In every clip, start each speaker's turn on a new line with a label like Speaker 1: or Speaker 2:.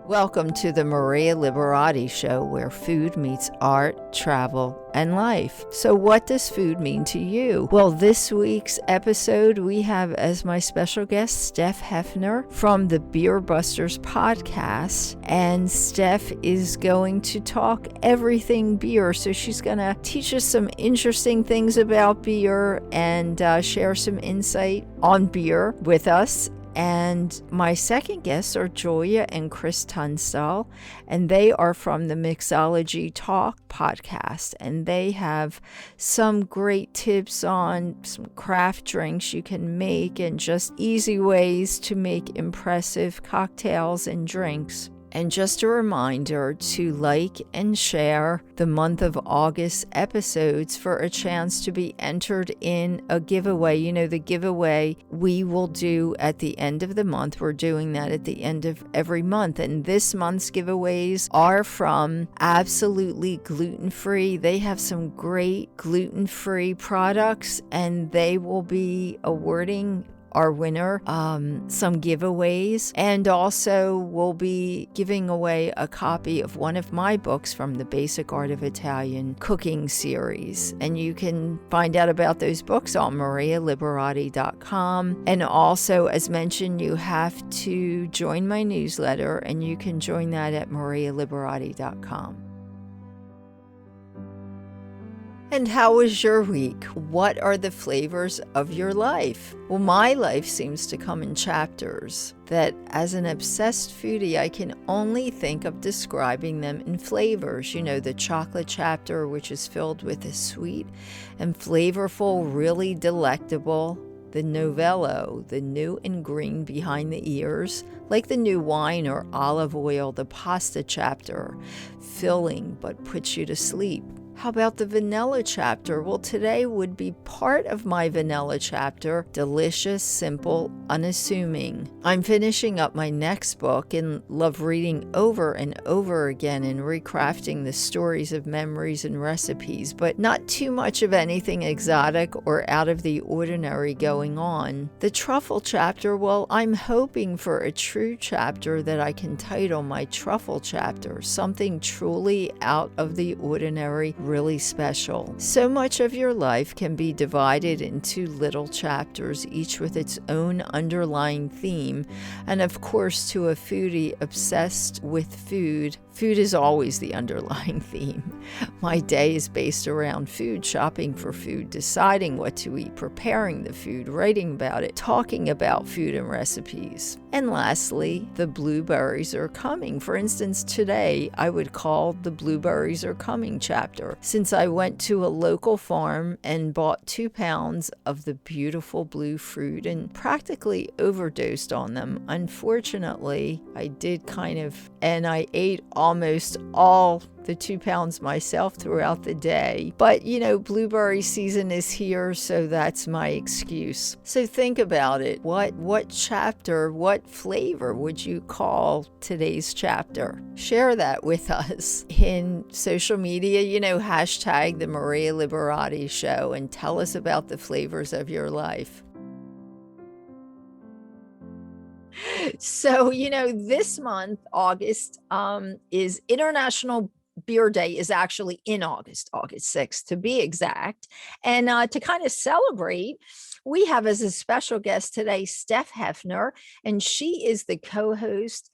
Speaker 1: Welcome to the Maria Liberati Show, where food meets art, travel, and life. So what does food mean to you? Well, this week's episode, we have as my special guest, Steph Heffner from the Beer Busters podcast. And Steph is going to talk everything beer. So she's going to teach us some interesting things about beer and share some insight on beer with us. And my second guests are Julia and Chris Tunstall, and they are from the Mixology Talk Podcast, and they have some great tips on some craft drinks you can make and just easy ways to make impressive cocktails and drinks. And just a reminder to like and share the month of August episodes for a chance to be entered in a giveaway. You know, the giveaway we will do at the end of the month. We're doing that at the end of every month. And this month's giveaways are from Absolutely Gluten-Free. They have some great gluten-free products, and they will be awarding our winner some giveaways, and also we'll be giving away a copy of one of my books from the Basic Art of Italian cooking series, and you can find out about those books on marialiberati.com. And also, as mentioned, you have to join my newsletter, and you can join that at marialiberati.com. And how was your week? What are the flavors of your life? Well, my life seems to come in chapters that, as an obsessed foodie, I can only think of describing them in flavors. You know, the chocolate chapter, which is filled with a sweet and flavorful, really delectable. The novello, the new and green behind the ears, like the new wine or olive oil. The pasta chapter, filling but puts you to sleep. How about the vanilla chapter? Well, today would be part of my vanilla chapter. Delicious, simple, unassuming. I'm finishing up my next book and love reading over and over again and recrafting the stories of memories and recipes, but not too much of anything exotic or out of the ordinary going on. The truffle chapter, well, I'm hoping for a true chapter that I can title my truffle chapter, something truly out of the ordinary, really special. So much of your life can be divided into little chapters, each with its own underlying theme. And of course, to a foodie obsessed with food, food is always the underlying theme. My day is based around food, shopping for food, deciding what to eat, preparing the food, writing about it, talking about food and recipes. And lastly, the blueberries are coming. For instance, today I would call the blueberries are coming chapter, since I went to a local farm and bought 2 pounds of the beautiful blue fruit and practically overdosed on them. Unfortunately, I did and I ate almost all the 2 pounds myself throughout the day. But, you know, blueberry season is here, so that's my excuse. So think about it. What chapter, what flavor would you call today's chapter? Share that with us in social media, you know, hashtag the Maria Liberati Show, and tell us about the flavors of your life. So, you know, this month, August, is International Beer Day, is actually in August 6th to be exact. And to kind of celebrate, we have as a special guest today, Steph Heffner, and she is the co-host,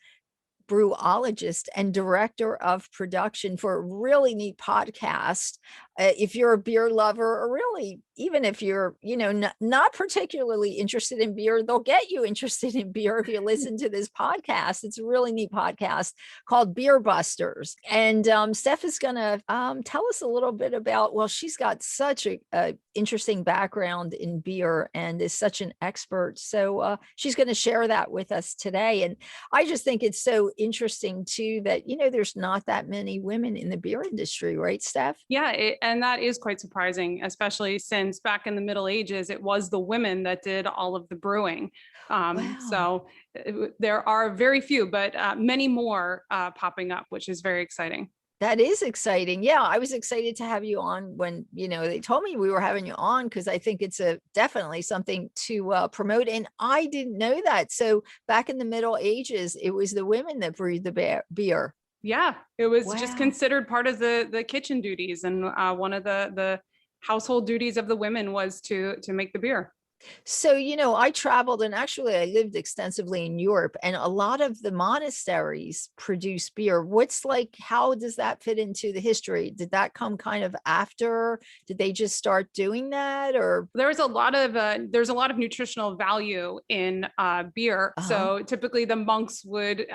Speaker 1: brewologist, and director of production for a really neat podcast. If you're a beer lover, or really, even if you're, you know, not particularly interested in beer, they'll get you interested in beer if you listen to this podcast. It's a really neat podcast called Beer Busters. And Steph is going to tell us a little bit about, well, she's got such a interesting background in beer and is such an expert. So she's going to share that with us today. And I just think it's so interesting too that, you know, there's not that many women in the beer industry, right, Steph?
Speaker 2: Yeah, and that is quite surprising, especially since back in the Middle Ages, it was the women that did all of the brewing.
Speaker 1: Wow.
Speaker 2: So there are very few, but many more popping up, which is very exciting.
Speaker 1: That is exciting. Yeah, I was excited to have you on when, they told me we were having you on because I think it's definitely something to promote. And I didn't know that. So back in the Middle Ages, it was the women that brewed the beer.
Speaker 2: Yeah, it was just
Speaker 1: Wow.
Speaker 2: considered part of the kitchen duties, and one of the household duties of the women was to make the beer.
Speaker 1: So, I traveled and actually I lived extensively in Europe, and a lot of the monasteries produce beer. How does that fit into the history? Did that come kind of after? Did they just start doing that, or?
Speaker 2: There's a lot of nutritional value in beer.
Speaker 1: Uh-huh.
Speaker 2: So typically the monks would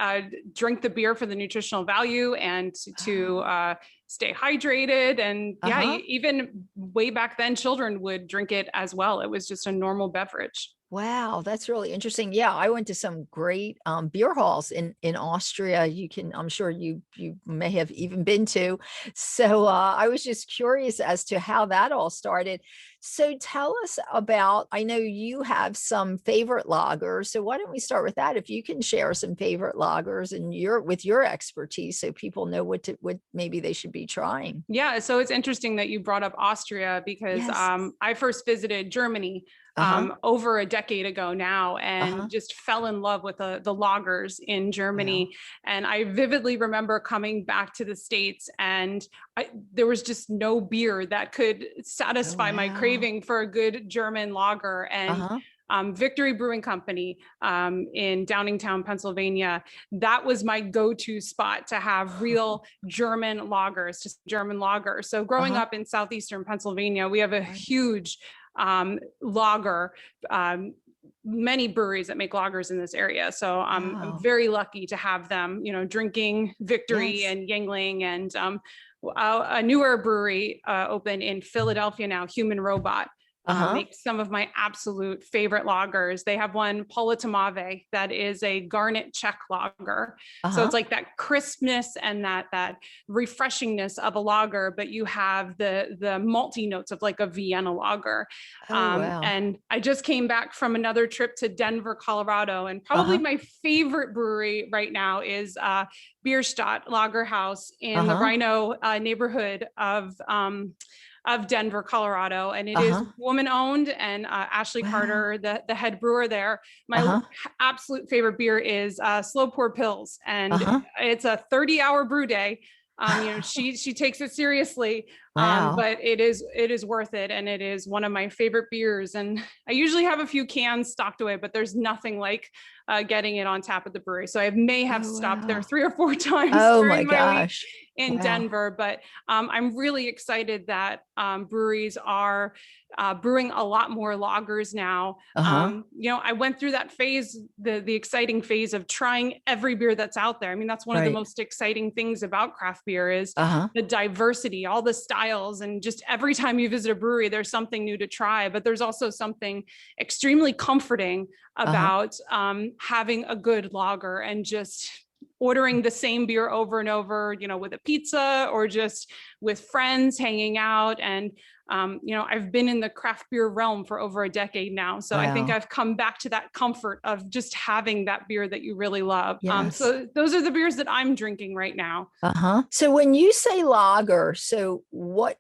Speaker 2: drink the beer for the nutritional value and to stay hydrated. And yeah,
Speaker 1: Uh-huh.
Speaker 2: even way back then, children would drink it as well. It was just a normal beverage.
Speaker 1: Wow, that's really interesting. Yeah, I went to some great beer halls in Austria. I'm sure you may have even been to. So I was just curious as to how that all started. So tell us about. I know you have some favorite lagers. So why don't we start with that? If you can share some favorite lagers and with your expertise, so people know what maybe they should be trying.
Speaker 2: Yeah, so it's interesting that you brought up Austria because
Speaker 1: Yes.
Speaker 2: I first visited Germany
Speaker 1: Uh-huh.
Speaker 2: over a decade ago now, and
Speaker 1: Uh-huh.
Speaker 2: just fell in love with the lagers in
Speaker 1: Wow.
Speaker 2: Germany. And I vividly remember coming back to the States, and there was just no beer that could
Speaker 1: Oh,
Speaker 2: satisfy my
Speaker 1: wow.
Speaker 2: craving for a good German lager. And
Speaker 1: Uh-huh.
Speaker 2: Victory Brewing Company in Downingtown, Pennsylvania, that was my go-to spot to have real German lagers, just German lagers. So growing
Speaker 1: Uh-huh.
Speaker 2: up in southeastern Pennsylvania, we have a
Speaker 1: Right.
Speaker 2: huge lager, many breweries that make lagers in this area. So I'm
Speaker 1: Wow.
Speaker 2: very lucky to have them, drinking Victory
Speaker 1: Yes.
Speaker 2: and Yingling. And a newer brewery open in Philadelphia now, Human Robot.
Speaker 1: Uh-huh.
Speaker 2: Makes some of my absolute favorite lagers. They have one Politamave that is a garnet Czech lager. So
Speaker 1: Uh-huh.
Speaker 2: it's like that crispness and that refreshingness of a lager, but you have the malty notes of like a Vienna lager.
Speaker 1: Oh, wow.
Speaker 2: And I just came back from another trip to Denver, Colorado, and probably
Speaker 1: Uh-huh.
Speaker 2: my favorite brewery right now is Bierstadt Lager House in the
Speaker 1: Uh-huh.
Speaker 2: Rhino neighborhood of Denver, Colorado. And it is
Speaker 1: Uh-huh.
Speaker 2: woman owned, and Ashley
Speaker 1: Wow.
Speaker 2: Carter, the head brewer there. My
Speaker 1: Uh-huh.
Speaker 2: absolute favorite beer is Slow Pour Pills. And
Speaker 1: Uh-huh.
Speaker 2: it's a 30-hour brew day. She takes it seriously,
Speaker 1: Wow.
Speaker 2: but it is worth it, and it is one of my favorite beers. And I usually have a few cans stocked away, but there's nothing like getting it on tap at the brewery. So I may have
Speaker 1: Oh,
Speaker 2: stopped there
Speaker 1: wow.
Speaker 2: 3 or 4 times
Speaker 1: Oh my
Speaker 2: during my week
Speaker 1: gosh.
Speaker 2: in
Speaker 1: Wow.
Speaker 2: Denver, but I'm really excited that breweries are brewing a lot more lagers now.
Speaker 1: Uh-huh.
Speaker 2: I went through that phase, the exciting phase of trying every beer that's out there. I mean, that's one of the
Speaker 1: Right.
Speaker 2: most exciting things about craft beer is
Speaker 1: Uh-huh.
Speaker 2: the diversity, all the styles, and just every time you visit a brewery, there's something new to try. But there's also something extremely comforting
Speaker 1: Uh-huh.
Speaker 2: about having a good lager and just ordering the same beer over and over, with a pizza or just with friends hanging out. And, I've been in the craft beer realm for over a decade now. So I think
Speaker 1: Wow.
Speaker 2: I've come back to that comfort of just having that beer that you really love.
Speaker 1: Yes.
Speaker 2: So those are the beers that I'm drinking right now.
Speaker 1: Uh-huh. So when you say lager,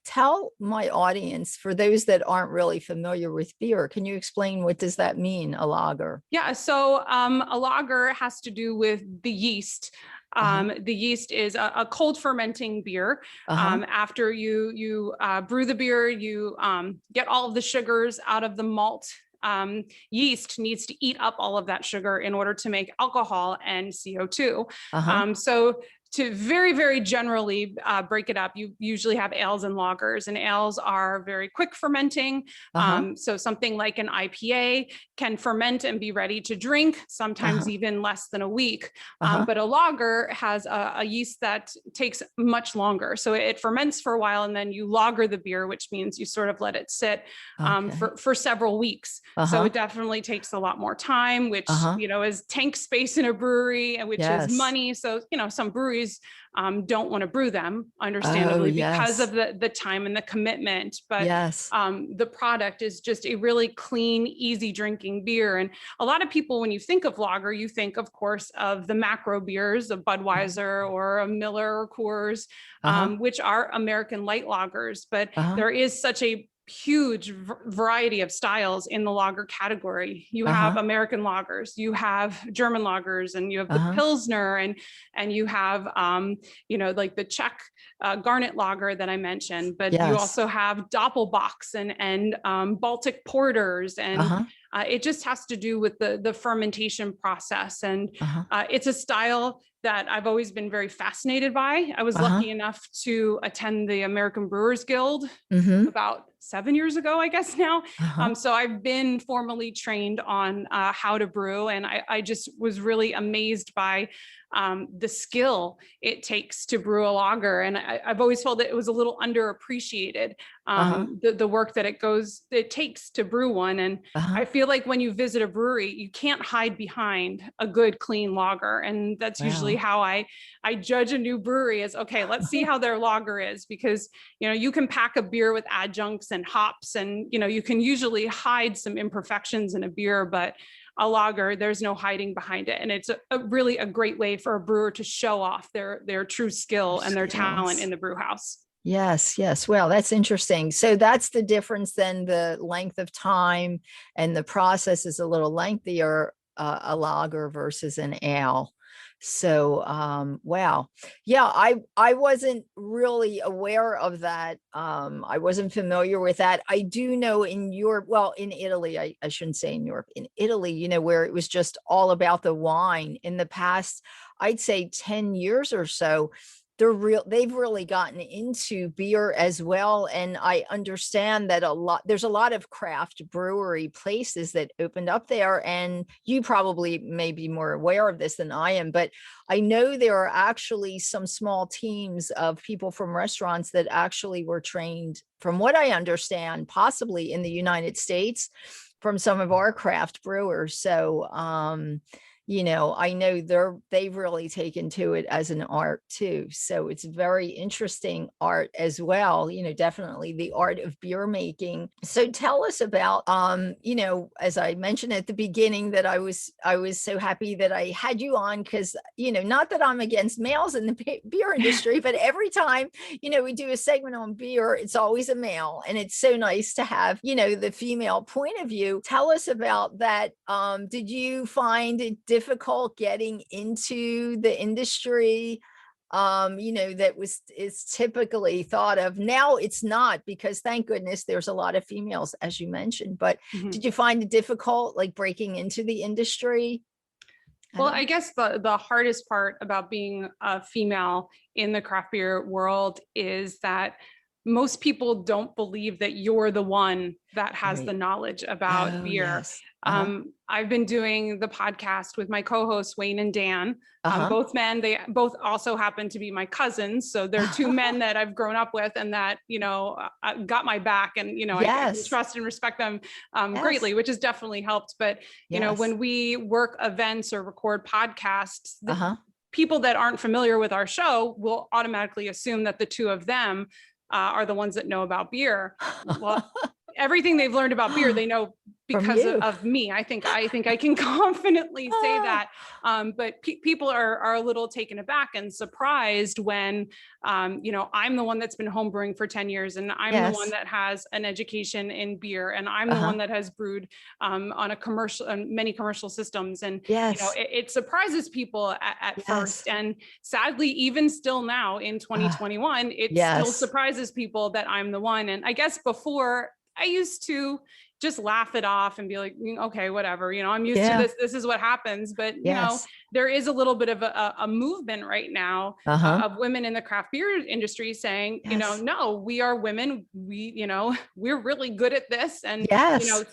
Speaker 1: tell my audience, for those that aren't really familiar with beer, can you explain what does that mean, a lager?
Speaker 2: Yeah, so a lager has to do with the yeast.
Speaker 1: Uh-huh.
Speaker 2: The yeast is a cold fermenting beer.
Speaker 1: Uh-huh.
Speaker 2: After you brew the beer, you get all of the sugars out of the malt. Yeast needs to eat up all of that sugar in order to make alcohol and CO2.
Speaker 1: Uh-huh.
Speaker 2: So to very, very generally break it up, you usually have ales and lagers, and ales are very quick fermenting.
Speaker 1: Uh-huh.
Speaker 2: So something like an IPA can ferment and be ready to drink, sometimes
Speaker 1: Uh-huh.
Speaker 2: even less than a week.
Speaker 1: Uh-huh.
Speaker 2: But a lager has a yeast that takes much longer. So it ferments for a while, and then you lager the beer, which means you sort of let it sit
Speaker 1: Okay.
Speaker 2: for several weeks. So
Speaker 1: Uh-huh.
Speaker 2: it definitely takes a lot more time, which,
Speaker 1: Uh-huh.
Speaker 2: is tank space in a brewery, and which is
Speaker 1: Yes.
Speaker 2: money. So, some breweries breweries don't want to brew them, understandably, because of the time and the commitment. But the product is just a really clean, easy drinking beer. And a lot of people, when you think of lager, you think, of course, of the macro beers of Budweiser or a Miller or Coors, which are American light lagers. But there is such a huge variety of styles in the lager category. You have American lagers, you have German lagers, and you have the Pilsner, and you have, like the Czech Garnet lager that I mentioned, but you also have Doppelbocks and Baltic porters, and it just has to do with the fermentation process. And it's a style that I've always been very fascinated by. I was lucky enough to attend the American Brewers Guild about 7 years ago, I guess now. So I've been formally trained on how to brew. And I just was really amazed by the skill it takes to brew a lager. And I've always felt that it was a little underappreciated, the work that it takes to brew one. And I feel like when you visit a brewery, you can't hide behind a good, clean lager. And that's usually how I judge a new brewery is, okay, let's see how their lager is, because, you can pack a beer with adjuncts and hops, and, you can usually hide some imperfections in a beer, but a lager, there's no hiding behind it. And it's really a great way for a brewer to show off their true skill and their talent in the brew house.
Speaker 1: Yes. Well, that's interesting. So that's the difference then. The length of time and the process is a little lengthier, a lager versus an ale. So, wow. Yeah, I wasn't really aware of that. I wasn't familiar with that. I do know in Europe, well, in Italy, I shouldn't say in Europe, in Italy, where it was just all about the wine in the past, I'd say 10 years or so. They've really gotten into beer as well. And I understand that there's a lot of craft brewery places that opened up there. And you probably may be more aware of this than I am, but I know there are actually some small teams of people from restaurants that actually were trained, from what I understand, possibly in the United States, from some of our craft brewers. So, I know they've really taken to it as an art too. So it's very interesting art as well, definitely the art of beer making. So tell us about, as I mentioned at the beginning, that I was so happy that I had you on, because, not that I'm against males in the beer industry, but every time, we do a segment on beer, it's always a male. And it's so nice to have, the female point of view. Tell us about that. Did you find it difficult getting into the industry, that is typically thought of? Now it's not, because thank goodness there's a lot of females, as you mentioned, but did you find it difficult, like breaking into the industry?
Speaker 2: Well, I guess the hardest part about being a female in the craft beer world is that most people don't believe that you're the one that has the knowledge about beer.
Speaker 1: Yes.
Speaker 2: I've been doing the podcast with my co-hosts, Wayne and Dan, both men. They both also happen to be my cousins. So they're two men that I've grown up with and that, got my back, and, I can trust and respect them greatly, which has definitely helped. But, when we work events or record podcasts, people that aren't familiar with our show will automatically assume that the two of them are the ones that know about beer. Well, everything they've learned about beer, they know because of me. I think I can confidently say that. But people are a little taken aback and surprised when, I'm the one that's been homebrewing for 10 years, and I'm the one that has an education in beer, and I'm the one that has brewed on many commercial systems. And, it surprises people at first. And sadly, even still now in 2021, it still surprises people that I'm the one. And I guess before, I used to just laugh it off and be like, okay, whatever, I'm used to this. This is what happens. But, there is a little bit of a movement right now of women in the craft beer industry saying, no, we are women. We're really good at this, and,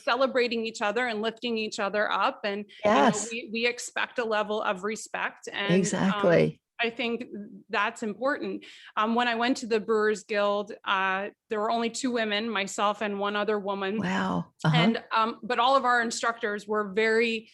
Speaker 2: celebrating each other and lifting each other up. And, we expect a level of respect. And
Speaker 1: exactly.
Speaker 2: I think that's important. When I went to the Brewers Guild, there were only two women, myself and one other woman.
Speaker 1: Wow.
Speaker 2: And, but all of our instructors were very,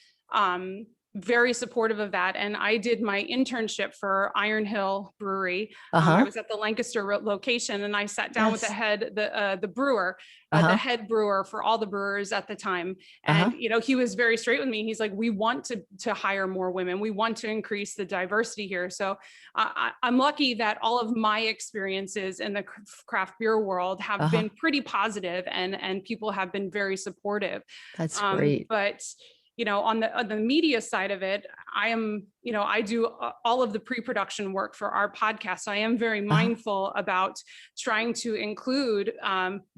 Speaker 2: very supportive of that. And I did my internship for Iron Hill Brewery. I was at the Lancaster location, and I sat down with the brewer, the head brewer for all the brewers at the time. And, he was very straight with me. He's like, we want to hire more women. We want to increase the diversity here. So I'm lucky that all of my experiences in the craft beer world have been pretty positive, and people have been very supportive.
Speaker 1: That's great.
Speaker 2: But on the media side of it, I do all of the pre-production work for our podcast. So I am very mindful about trying to include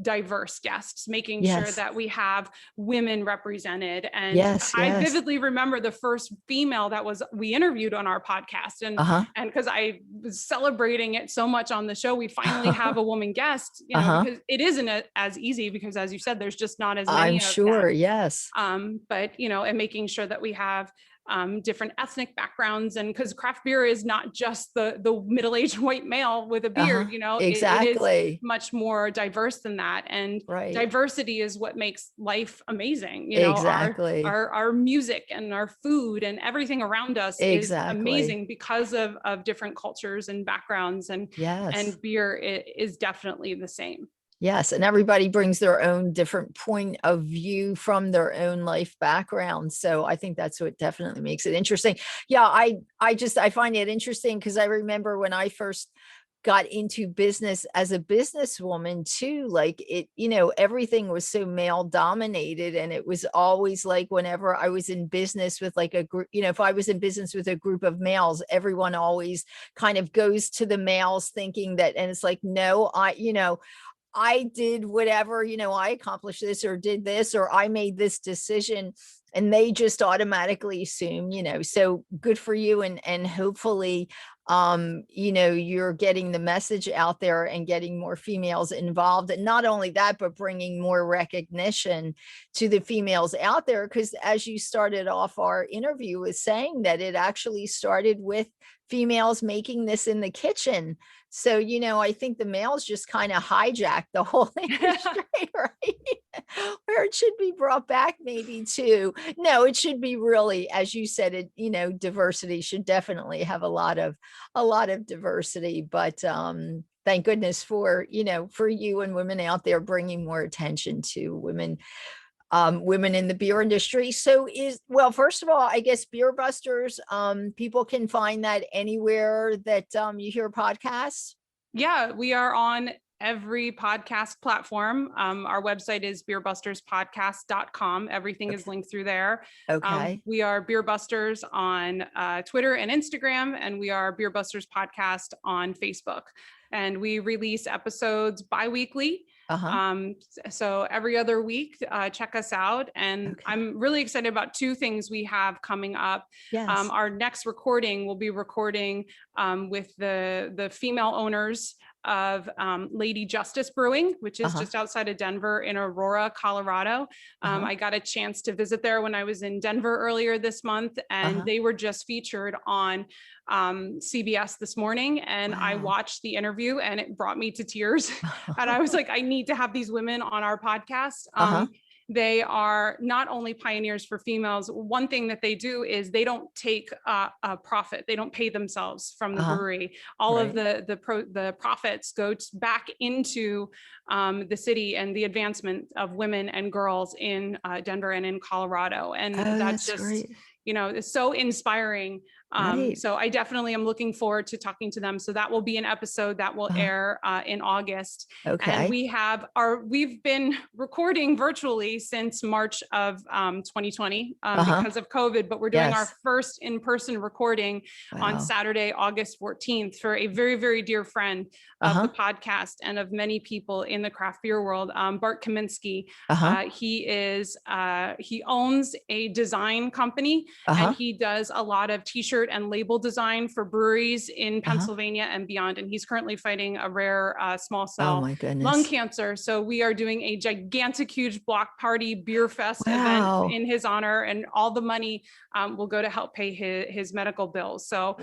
Speaker 2: diverse guests, making sure that we have women represented. And I vividly remember the first female that we interviewed on our podcast. And because I was celebrating it so much on the show, we finally have a woman guest, because it isn't as easy, because as you said, there's just not as many.
Speaker 1: I'm sure. Yes.
Speaker 2: But, and making sure that we have different ethnic backgrounds, and because craft beer is not just the middle-aged white male with a beard,
Speaker 1: exactly.
Speaker 2: it is much more diverse than that. And diversity is what makes life amazing.
Speaker 1: Exactly.
Speaker 2: Our music and our food and everything around us is amazing because of different cultures and backgrounds, and beer is definitely the same.
Speaker 1: Yes. And everybody brings their own different point of view from their own life background. So I think that's what definitely makes it interesting. Yeah. I find it interesting because I remember when I first got into business as a businesswoman too, like it, everything was so male dominated. And it was always like, whenever I was in business with like a group, if I was in business with a group of males, everyone always kind of goes to the males thinking that, and it's like, no, I did whatever, I accomplished this or did this, or I made this decision, and they just automatically assume, so good for you. And hopefully, you're getting the message out there and getting more females involved. And not only that, but bringing more recognition to the females out there. Because as you started off our interview with saying that it actually started with females making this in the kitchen. So, I think the males just kind of hijacked the whole industry, right? Where it should be brought back maybe too. No, it should be really, as you said, it, diversity should definitely have a lot of diversity, but, thank goodness for you and women out there bringing more attention to women in the beer industry. So first of all, I guess Beer Busters, people can find that anywhere that you hear podcasts.
Speaker 2: Yeah, we are on every podcast platform. Our website is beerbusterspodcast.com. Everything is linked through there.
Speaker 1: Okay.
Speaker 2: We are Beer Busters on Twitter and Instagram, and we are Beer Busters Podcast on Facebook. And we release episodes bi-weekly. So every other week, check us out. And I'm really excited about two things we have coming up.
Speaker 1: Yes.
Speaker 2: Our next recording, we'll be recording with the female owners of Lady Justice Brewing, which is just outside of Denver in Aurora, Colorado. I got a chance to visit there when I was in Denver earlier this month, and they were just featured on CBS this morning. And I watched the interview, and it brought me to tears. And I was like, I need to have these women on our podcast. They are not only pioneers for females. One thing that they do is they don't take a profit. They don't pay themselves from the brewery. All of the profits go back into the city and the advancement of women and girls in Denver and in Colorado. And that's just great. It's so inspiring. So I definitely am looking forward to talking to them. So that will be an episode that will air in August. Okay. And we've been recording virtually since March of 2020 because of COVID, but we're doing our first in-person recording on Saturday, August 14th for a very, very dear friend of the podcast and of many people in the craft beer world, Bart Kaminsky. He owns a design company and he does a lot of t-shirt and label design for breweries in Pennsylvania and beyond. And he's currently fighting a rare small cell lung cancer. So we are doing a gigantic, huge block party beer fest event in his honor, and all the money will go to help pay his medical bills. So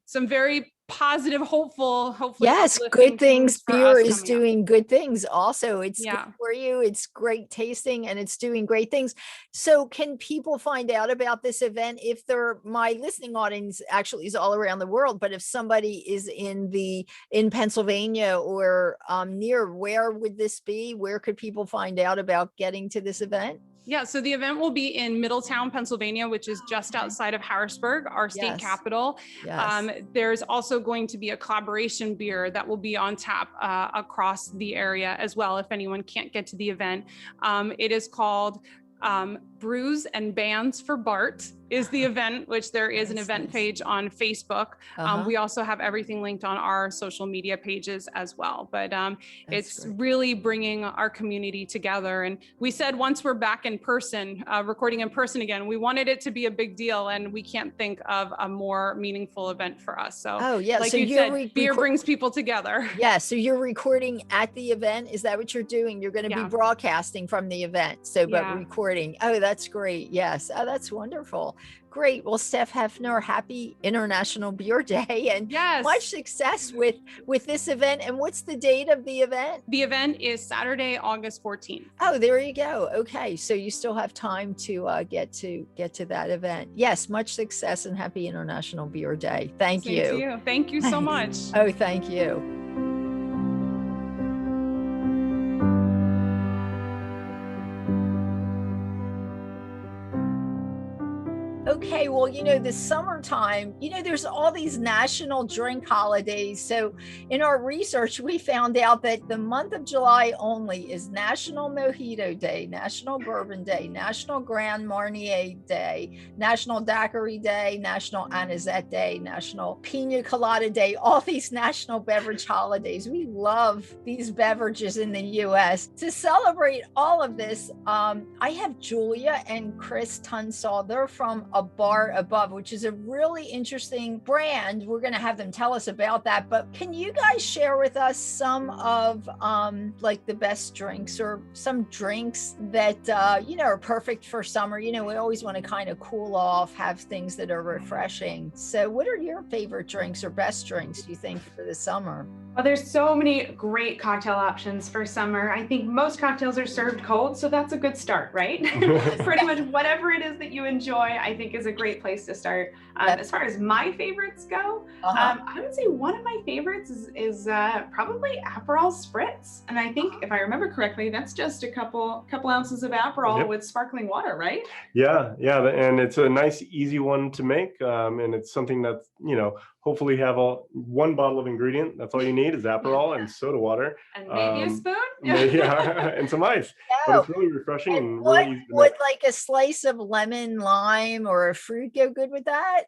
Speaker 2: some very positive, hopefully
Speaker 1: Yes,
Speaker 2: uplifting
Speaker 1: good things.
Speaker 2: foods for
Speaker 1: Beer
Speaker 2: us
Speaker 1: is
Speaker 2: coming up.
Speaker 1: doing good things. Also, it's good
Speaker 2: Yeah.
Speaker 1: for you. It's great tasting and it's doing great things. So can people find out about this event if my listening audience actually is all around the world, but if somebody is in Pennsylvania or near, where would this be? Where could people find out about getting to this event?
Speaker 2: Yeah, so the event will be in Middletown, Pennsylvania, which is just outside of Harrisburg, our state capital.
Speaker 1: Yes.
Speaker 2: There's also going to be a collaboration beer that will be on tap across the area as well, if anyone can't get to the event. It is called Brews and Bands for Bart is the event, which there is an event page on Facebook. We also have everything linked on our social media pages as well. But it's great. Really bringing our community together. And we said once we're back in person, recording in person again, we wanted it to be a big deal, and we can't think of a more meaningful event for us. So, like so you said, beer brings people together.
Speaker 1: Yeah, so you're recording at the event. Is that what you're doing? You're going to be broadcasting from the event, but recording. Oh, that's great. Yes. Oh, that's wonderful. Great. Well, Steph Heffner, happy International Beer Day, and much success with this event. And what's the date of the event?
Speaker 2: The event is Saturday, August 14th.
Speaker 1: Oh, there you go. Okay, so you still have time to get to that event. Yes, much success and happy International Beer Day. Thank you.
Speaker 2: Same to you. Thank you so much.
Speaker 1: Oh, thank you. Okay, well, this summertime, there's all these national drink holidays. So in our research, we found out that the month of July only is National Mojito Day, National Bourbon Day, National Grand Marnier Day, National Daiquiri Day, National Anisette Day, National Pina Colada Day, all these national beverage holidays. We love these beverages in the U.S. To celebrate all of this, I have Julia and Chris Tunstall. They're from A Bar Above, which is a really interesting brand. We're going to have them tell us about that. But can you guys share with us some of like the best drinks or some drinks that are perfect for summer? We always want to kind of cool off, have things that are refreshing. So what are your favorite drinks or best drinks, do you think, for the summer?
Speaker 3: Well, there's so many great cocktail options for summer. I think most cocktails are served cold, so that's a good start, right? Pretty much whatever it is that you enjoy, I think is a great place to start. As far as my favorites go, I would say one of my favorites is probably Aperol Spritz. And I think, if I remember correctly, that's just a couple ounces of Aperol with sparkling water, right?
Speaker 4: Yeah. And it's a nice, easy one to make. And it's something that, hopefully have one bottle of ingredient. That's all you need is Aperol and soda water.
Speaker 3: And maybe a spoon?
Speaker 4: And some ice. But it's really refreshing and really easy to make.
Speaker 1: Would like a slice of lemon, lime, or a fruit go good with that?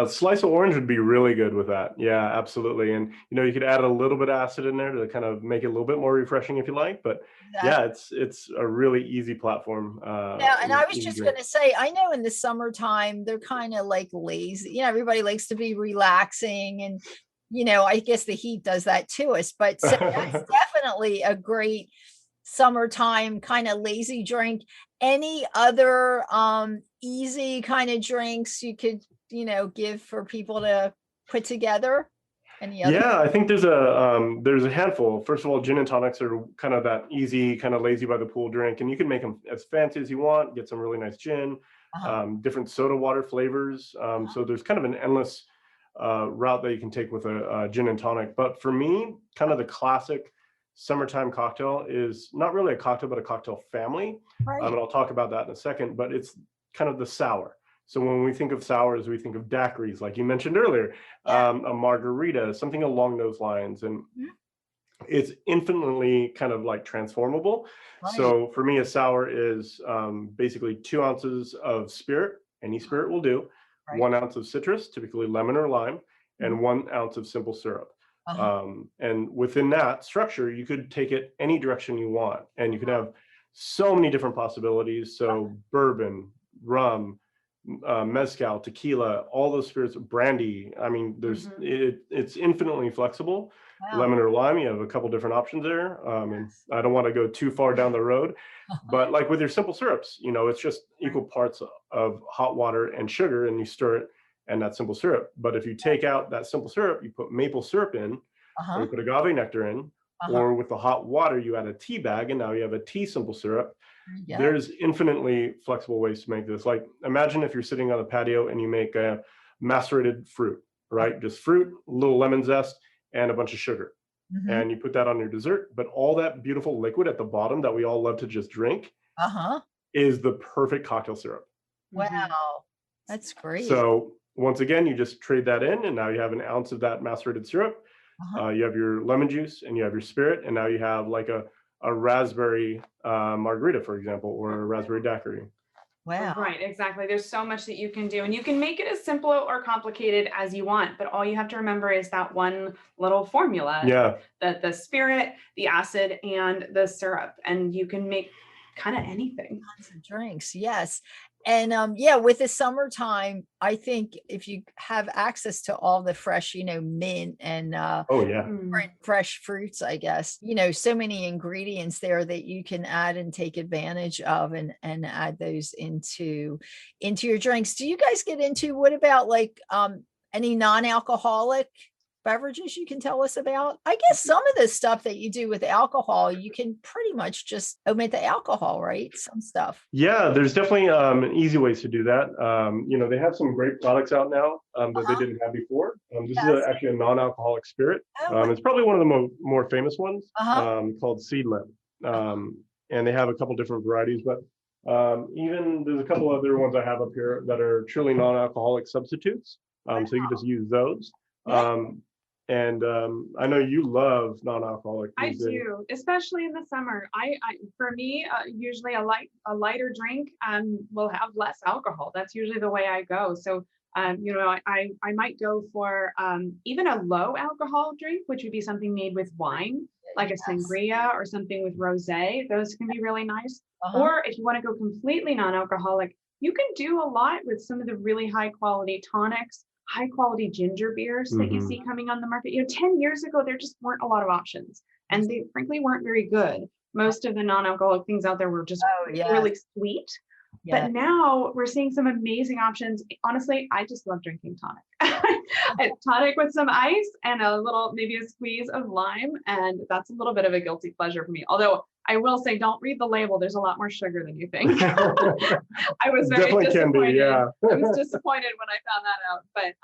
Speaker 4: Slice of orange would be really good with that. Yeah, absolutely. And, you could add a little bit of acid in there to kind of make it a little bit more refreshing if you like. But it's a really easy platform.
Speaker 1: And I was just going to say, I know in the summertime, they're kind of like lazy. Everybody likes to be relaxing and, I guess the heat does that to us. But so that's definitely a great summertime kind of lazy drink. Any other easy kind of drinks you could give for people to put together? Any other?
Speaker 4: Yeah, I think there's a handful. First of all, gin and tonics are kind of that easy, kind of lazy by the pool drink, and you can make them as fancy as you want. Get some really nice gin, different soda water flavors. So there's kind of an endless route that you can take with a gin and tonic. But for me, kind of the classic summertime cocktail is not really a cocktail, but a cocktail family.
Speaker 1: Right.
Speaker 4: And I'll talk about that in a second. But it's kind of the sour. So when we think of sours, we think of daiquiris, like you mentioned earlier, a margarita, something along those lines. And it's infinitely kind of like transformable. Right. So for me, a sour is basically 2 ounces of spirit. Any spirit will do. Right. 1 ounce of citrus, typically lemon or lime, and 1 ounce of simple syrup. And within that structure, you could take it any direction you want. And you could have so many different possibilities. So bourbon, rum, mezcal, tequila, all those spirits, brandy. I mean, there's it's infinitely flexible. Lemon or lime, you have a couple different options there. And I don't want to go too far down the road, but like with your simple syrups, it's just equal parts of hot water and sugar, and you stir it, and that simple syrup. But if you take out that simple syrup, you put maple syrup in, or you put agave nectar in, or with the hot water, you add a tea bag, and now you have a tea simple syrup. Yeah. There's infinitely flexible ways to make this. Like, imagine if you're sitting on a patio and you make a macerated fruit, right? Just fruit, a little lemon zest, and a bunch of sugar. And you put that on your dessert, but all that beautiful liquid at the bottom that we all love to just drink is the perfect cocktail syrup.
Speaker 1: Wow, that's great.
Speaker 4: So once again, you just trade that in, and now you have an ounce of that macerated syrup. You have your lemon juice, and you have your spirit, and now you have like a raspberry margarita, for example, or a raspberry daiquiri.
Speaker 1: Wow.
Speaker 3: Right, exactly. There's so much that you can do, and you can make it as simple or complicated as you want, but all you have to remember is that one little formula.
Speaker 4: Yeah.
Speaker 3: The spirit, the acid, and the syrup, and you can make kind of anything.
Speaker 1: Tons of drinks, yes. And with the summertime, I think if you have access to all the fresh, mint and fresh fruits, I guess, so many ingredients there that you can add and take advantage of and add those into your drinks. Do you guys get into, what about like any non-alcoholic beverages you can tell us about? I guess some of the stuff that you do with alcohol, you can pretty much just omit the alcohol, right? Some stuff.
Speaker 4: Yeah, there's definitely easy ways to do that. They have some great products out now that they didn't have before. This is actually a non-alcoholic spirit. It's probably one of the more famous ones called Seedlip. And they have a couple different varieties, but even there's a couple other ones I have up here that are truly non-alcoholic substitutes. So you can just use those. And I know you love non-alcoholic.
Speaker 3: I do, especially in the summer. For me, usually a lighter drink will have less alcohol. That's usually the way I go. So, I might go for even a low alcohol drink, which would be something made with wine, like a sangria or something with rosé. Those can be really nice. Or if you want to go completely non-alcoholic, you can do a lot with some of the really high quality tonics, high quality ginger beers that you see coming on the market. 10 years ago, there just weren't a lot of options, and they frankly weren't very good. Most of the non-alcoholic things out there were just really sweet. Yeah. But now we're seeing some amazing options. Honestly, I just love drinking tonic. Tonic with some ice and maybe a squeeze of lime. And that's a little bit of a guilty pleasure for me. Although I will say, don't read the label. There's a lot more sugar than you think. I was very disappointed. I was disappointed when I found that out. But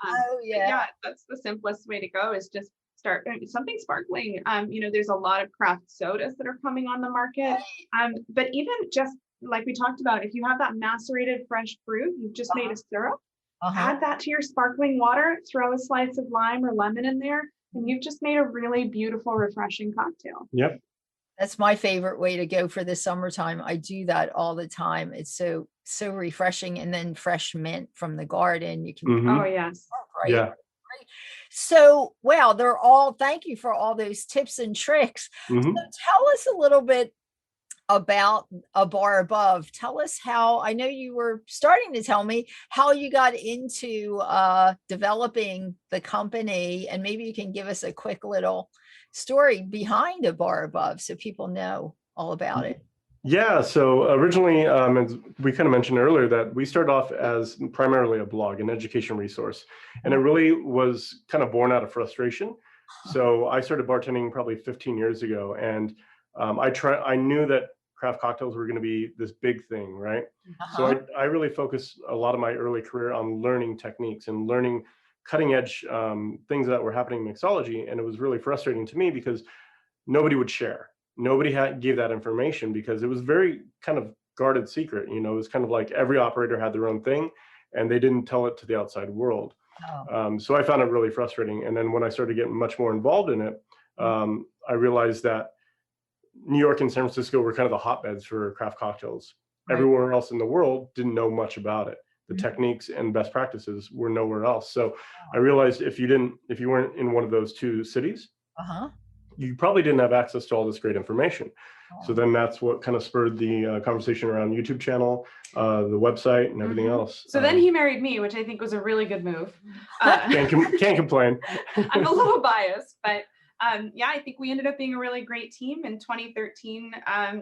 Speaker 3: that's the simplest way to go, is just start something sparkling. There's a lot of craft sodas that are coming on the market. But even just like we talked about, if you have that macerated fresh fruit, you've just made a syrup, add that to your sparkling water, throw a slice of lime or lemon in there, and you've just made a really beautiful, refreshing cocktail.
Speaker 4: Yep.
Speaker 1: That's my favorite way to go for the summertime. I do that all the time. It's so refreshing. And then fresh mint from the garden. You can.
Speaker 3: Oh, yes.
Speaker 1: Right. Yeah. So, wow, thank you for all those tips and tricks. So tell us a little bit about A Bar Above. Tell us how, I know you were starting to tell me how you got into developing the company, and maybe you can give us a quick little story behind A Bar Above so people know all about it.
Speaker 4: Yeah, so originally, as we kind of mentioned earlier, that we started off as primarily a blog, an education resource, and it really was kind of born out of frustration. So I started bartending probably 15 years ago, and I knew that craft cocktails were going to be this big thing, right? So I really focused a lot of my early career on learning techniques and learning cutting edge things that were happening in mixology. And it was really frustrating to me because nobody would share. Nobody gave that information because it was very kind of guarded secret. It was kind of like every operator had their own thing and they didn't tell it to the outside world. So I found it really frustrating. And then when I started getting much more involved in it, I realized that New York and San Francisco were kind of the hotbeds for craft cocktails. Right. Everywhere else in the world didn't know much about it. The techniques and best practices were nowhere else. So I realized if you weren't in one of those two cities, you probably didn't have access to all this great information. So then that's what kind of spurred the conversation around YouTube channel, the website, and everything else.
Speaker 3: So then he married me, which I think was a really good move.
Speaker 4: Can't complain.
Speaker 3: I'm a little biased, but yeah, I think we ended up being a really great team. In 2013,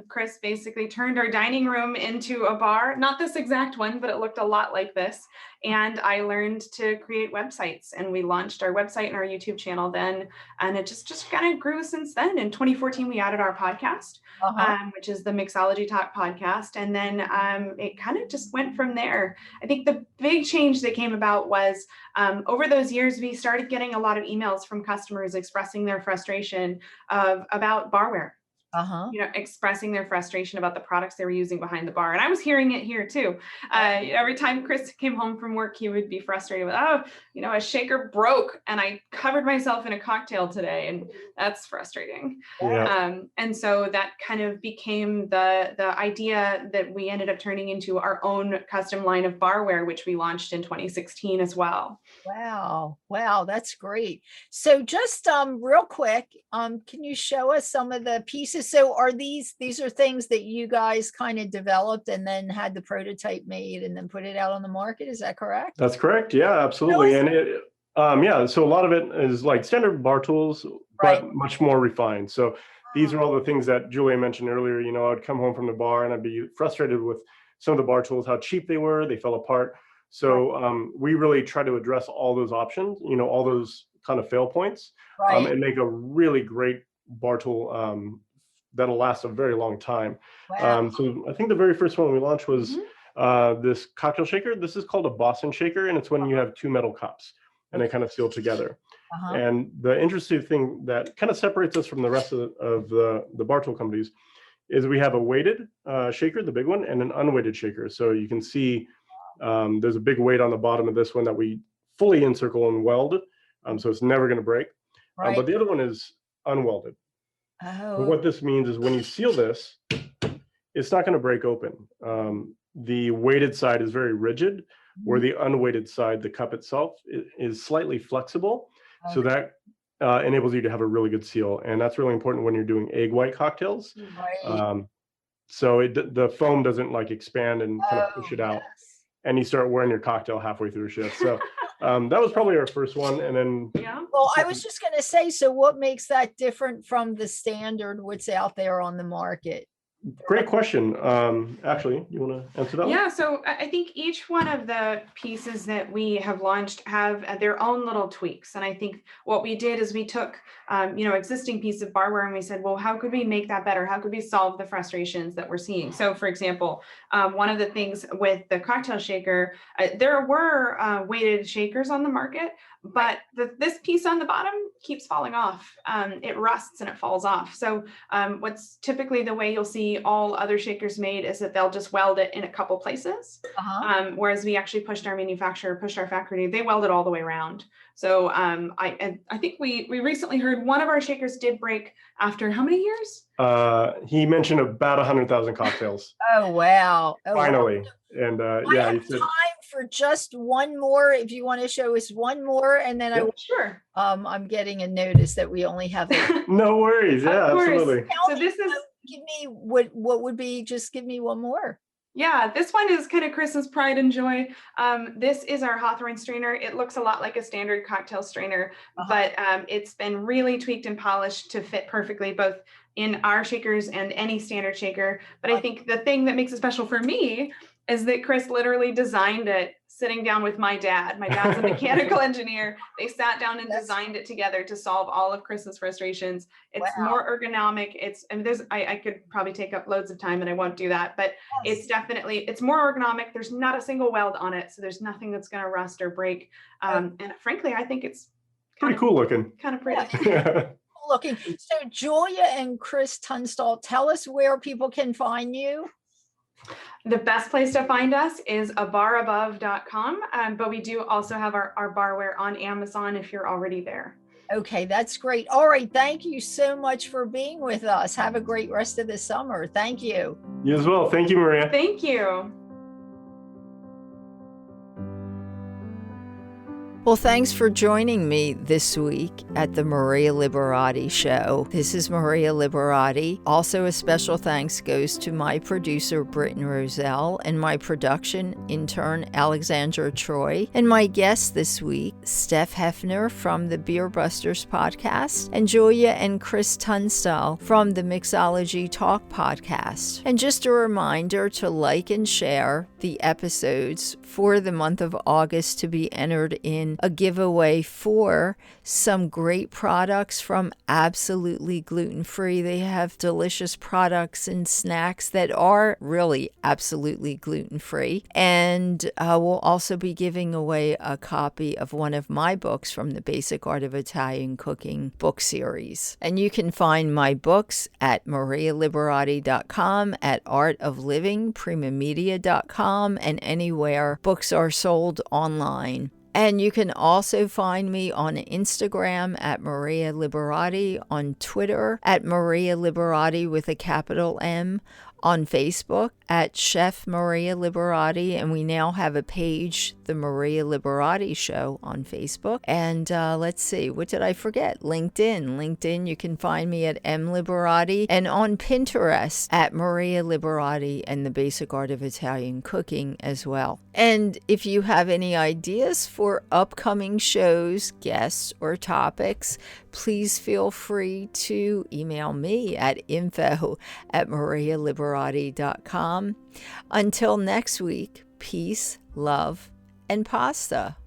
Speaker 3: Chris basically turned our dining room into a bar, not this exact one, but it looked a lot like this. And I learned to create websites, and we launched our website and our YouTube channel then. And it just kind of grew since then. In 2014, we added our podcast, which is the Mixology Talk Podcast. And then it kind of just went from there. I think the big change that came about was over those years, we started getting a lot of emails from customers expressing their frustration about barware. Expressing their frustration about the products they were using behind the bar. And I was hearing it here too. Every time Chris came home from work, he would be frustrated with, a shaker broke and I covered myself in a cocktail today. And that's frustrating.
Speaker 4: Yeah.
Speaker 3: And so that kind of became the idea that we ended up turning into our own custom line of barware, which we launched in 2016 as well.
Speaker 1: Wow, that's great. So just real quick, can you show us some of the pieces? So are these are things that you guys kind of developed and then had the prototype made and then put it out on the market? Is that correct?
Speaker 4: That's correct. Yeah, absolutely. And it, so a lot of it is like standard bar tools, but much more refined. So these are all the things that Julia mentioned earlier. I'd come home from the bar and I'd be frustrated with some of the bar tools, how cheap they were, they fell apart. So we really try to address all those options, all those kind of fail points, and make a really great bar tool that'll last a very long time. So I think the very first one we launched was this cocktail shaker. This is called a Boston shaker, and it's when you have two metal cups and they kind of seal together. And the interesting thing that kind of separates us from the rest of the bar tool companies is we have a weighted shaker, the big one, and an unweighted shaker. So you can see there's a big weight on the bottom of this one that we fully encircle and weld, so it's never going to break. But the other one is unwelded. And what this means is when you seal this, it's not going to break open. The weighted side is very rigid, where the unweighted side, the cup itself, is slightly flexible. So that enables you to have a really good seal. And that's really important when you're doing egg white cocktails. So the foam doesn't like expand and kind of push it out. And you start wearing your cocktail halfway through a shift. So that was probably our first one. And then
Speaker 1: well, I was just going to say, so what makes that different from the standard what's out there on the market?
Speaker 4: Great question. Actually, you want to answer that one?
Speaker 3: Yeah, so I think each one of the pieces that we have launched have their own little tweaks. And I think what we did is we took, existing piece of barware and we said, well, how could we make that better? How could we solve the frustrations that we're seeing? So for example, one of the things with the cocktail shaker, there were weighted shakers on the market, but this piece on the bottom keeps falling off. It rusts and it falls off. So what's typically the way you'll see all other shakers made is that they'll just weld it in a couple places. Whereas we actually pushed our factory, they weld it all the way around. So I think we recently heard one of our shakers did break after how many years?
Speaker 4: He mentioned about 100,000 cocktails.
Speaker 1: Oh, wow.
Speaker 4: Finally. And
Speaker 1: I have time for just one more. If you want to show us one more, and then
Speaker 3: sure.
Speaker 1: I'm getting a notice that we only have
Speaker 4: no worries. Yeah, absolutely.
Speaker 3: So this is
Speaker 1: give me what would be, just give me one more.
Speaker 3: Yeah, this one is kind of Chris's pride and joy. This is our Hawthorne strainer. It looks a lot like a standard cocktail strainer, but it's been really tweaked and polished to fit perfectly both in our shakers and any standard shaker. But I think the thing that makes it special for me is that Chris literally designed it sitting down with my dad. My dad's a mechanical engineer. They sat down and designed it together to solve all of Chris's frustrations. It's more ergonomic. I could probably take up loads of time and I won't do that, but it's more ergonomic. There's not a single weld on it. So there's nothing that's going to rust or break. And frankly, I think it's
Speaker 4: pretty cool looking.
Speaker 3: Kind of pretty.
Speaker 1: Looking. So Julia and Chris Tunstall, tell us where people can find you.
Speaker 3: The best place to find us is abarabove.com, but we do also have our barware on Amazon if you're already there.
Speaker 1: Okay, that's great. All right, thank you so much for being with us. Have a great rest of the summer. Thank you.
Speaker 4: You as well. Thank you, Maria.
Speaker 3: Thank you.
Speaker 1: Well, thanks for joining me this week at the Maria Liberati Show. This is Maria Liberati. Also, a special thanks goes to my producer, Britton Roselle, and my production intern, Alexandra Troy, and my guest this week, Steph Heffner from the Beer Busters podcast, and Julia and Chris Tunstall from the Mixology Talk Podcast. And just a reminder to like and share the episodes for the month of August to be entered in a giveaway for some great products from Absolutely Gluten-Free. They have delicious products and snacks that are really absolutely gluten-free. And we'll also be giving away a copy of one of my books from the Basic Art of Italian Cooking book series. And you can find my books at marialiberati.com, at artoflivingprimamedia.com, and anywhere books are sold online. And you can also find me on Instagram at Maria Liberati, on Twitter at Maria Liberati with a capital M, on Facebook at Chef Maria Liberati, and we now have a page, The Maria Liberati Show, on Facebook. And let's see, what did I forget? LinkedIn, you can find me at M Liberati, and on Pinterest at Maria Liberati and the Basic Art of Italian Cooking as well. And if you have any ideas for upcoming shows, guests, or topics, please feel free to email me at info@marialiberati.com. Until next week, peace, love, and pasta.